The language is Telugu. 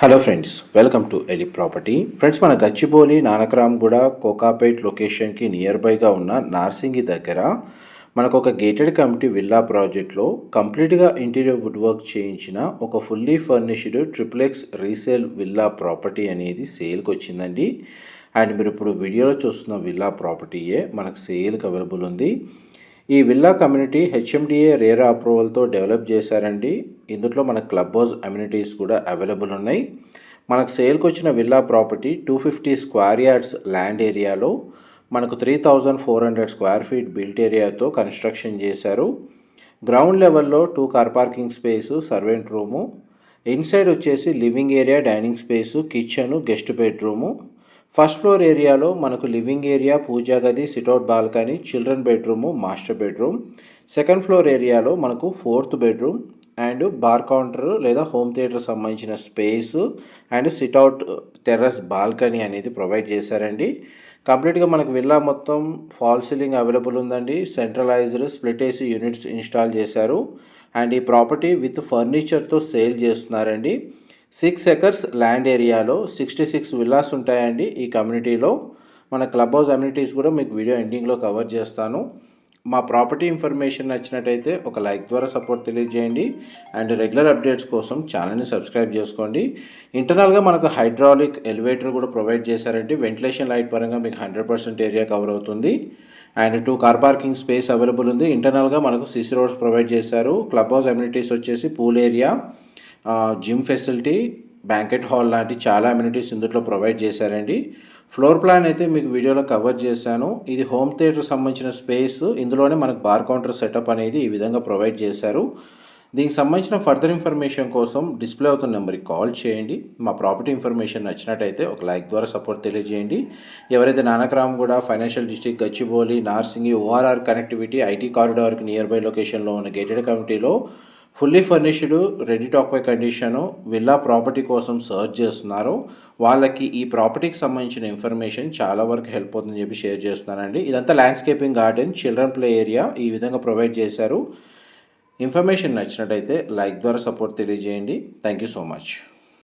Hello friends, welcome to Eli property. Friends, మన గచ్చిబౌలి నానక్రామ్గూడ కోకాపేట్ లొకేషన్కి నియర్ బైగా ఉన్న నార్సింగి దగ్గర మనకు ఒక గేటెడ్ కమ్యూనిటీ విల్లా ప్రాజెక్ట్లో కంప్లీట్గా ఇంటీరియర్ వుడ్ వర్క్ చేయించిన ఒక fully furnished triplex resale villa property అనేది సేల్కి వచ్చిందండి. అండ్ మీరు ఇప్పుడు వీడియోలో చూస్తున్న విల్లా ప్రాపర్టీయే మనకు సేల్కి అవైలబుల్ ఉంది. ఈ విల్లా కమ్యూనిటీ హెచ్ఎండిఏ రేర్ అప్రూవల్తో డెవలప్ చేశారండి. ఇందులో మనకు క్లబ్ హౌస్ అమ్యూనిటీస్ కూడా అవైలబుల్ ఉన్నాయి. మనకు సేల్కి వచ్చిన villa property 250 square yards land ఏరియాలో మనకు 3400 స్క్వేర్ ఫీట్ బిల్ట్ ఏరియాతో కన్స్ట్రక్షన్ చేశారు. గ్రౌండ్ లెవెల్లో 2 car parking space, servant room, inside వచ్చేసి living area, dining space, kitchen, guest bedroom. First floor ఏరియాలో మనకు లివింగ్ ఏరియా, పూజా గది, sit out balcony, children bedroom, master bedroom. Second floor ఏరియాలో మనకు 4th bedroom and bar counter లేదా హోమ్ థియేటర్ సంబంధించిన space and sit out terrace balcony అనేది ప్రొవైడ్ చేశారండి. కంప్లీట్గా మనకు విల్లా మొత్తం ఫాల్ సీలింగ్ అవైలబుల్ ఉందండి. Centralised split AC units install చేశారు. అండ్ ఈ ప్రాపర్టీ విత్ ఫర్నిచర్తో సేల్ చేస్తున్నారండి. 6 ఎకర్స్ ల్యాండ్ ఏరియాలో 66 విల్లాస్ ఉంటాయండి. ఈ కమ్యూనిటీలో మన క్లబ్ హౌస్ అమ్యూనిటీస్ కూడా మీకు వీడియో ఎండింగ్లో కవర్ చేస్తాను. మా ప్రాపర్టీ ఇన్ఫర్మేషన్ నచ్చినట్టయితే ఒక లైక్ ద్వారా సపోర్ట్ తెలియజేయండి. అండ్ రెగ్యులర్ అప్డేట్స్ కోసం ఛానల్ని సబ్స్క్రైబ్ చేసుకోండి. ఇంటర్నల్గా మనకు హైడ్రాలిక్ ఎలివేటర్ కూడా ప్రొవైడ్ చేశారండి. వెంటిలేషన్ లైట్ పరంగా మీకు 100% ఏరియా కవర్ అవుతుంది. And 2 car parking space available ఉంది. ఇంటర్నల్గా మనకు సిసి రోడ్స్ ప్రొవైడ్ చేశారు. క్లబ్ హౌస్ అమ్యూనిటీస్ వచ్చేసి pool area, gym facility, banquet hall లాంటి చాలా అమ్యూనిటీస్ ఇందులో ప్రొవైడ్ చేశారండి. ఫ్లోర్ ప్లాన్ అయితే మీకు వీడియోలో కవర్ చేశాను. ఇది హోమ్ థియేటర్ సంబంధించిన స్పేస్. ఇందులోనే మనకు బార్ కౌంటర్ సెటప్ అనేది ఈ విధంగా ప్రొవైడ్ చేశారు. దీనికి సంబంధించిన ఫర్దర్ ఇన్ఫర్మేషన్ కోసం డిస్ప్లే అవుతున్న నెంబర్కి కాల్ చేయండి. మా ప్రాపర్టీ ఇన్ఫర్మేషన్ నచ్చినట్టయితే ఒక లైక్ ద్వారా సపోర్ట్ తెలియజేయండి. ఎవరైతే Nanakramguda, financial district, Gachibowli, Narsingi, ORR connectivity, IT కారిడార్కి నియర్ బై లొకేషన్లో ఉన్న గేటెడ్ కమ్యూనిటీలో fully furnished, ready to occupy condition villa property కోసం సర్చ్ చేస్తున్నారు, వాళ్ళకి ఈ ప్రాపర్టీకి సంబంధించిన ఇన్ఫర్మేషన్ చాలా వరకు హెల్ప్ అవుతుందని చెప్పి షేర్ చేస్తున్నానండి. ఇదంతా landscaping garden, children play area ఈ విధంగా ప్రొవైడ్ చేశారు. ఇన్ఫర్మేషన్ నచ్చినట్టయితే లైక్ ద్వారా సపోర్ట్ తెలియజేయండి. Thank you so much.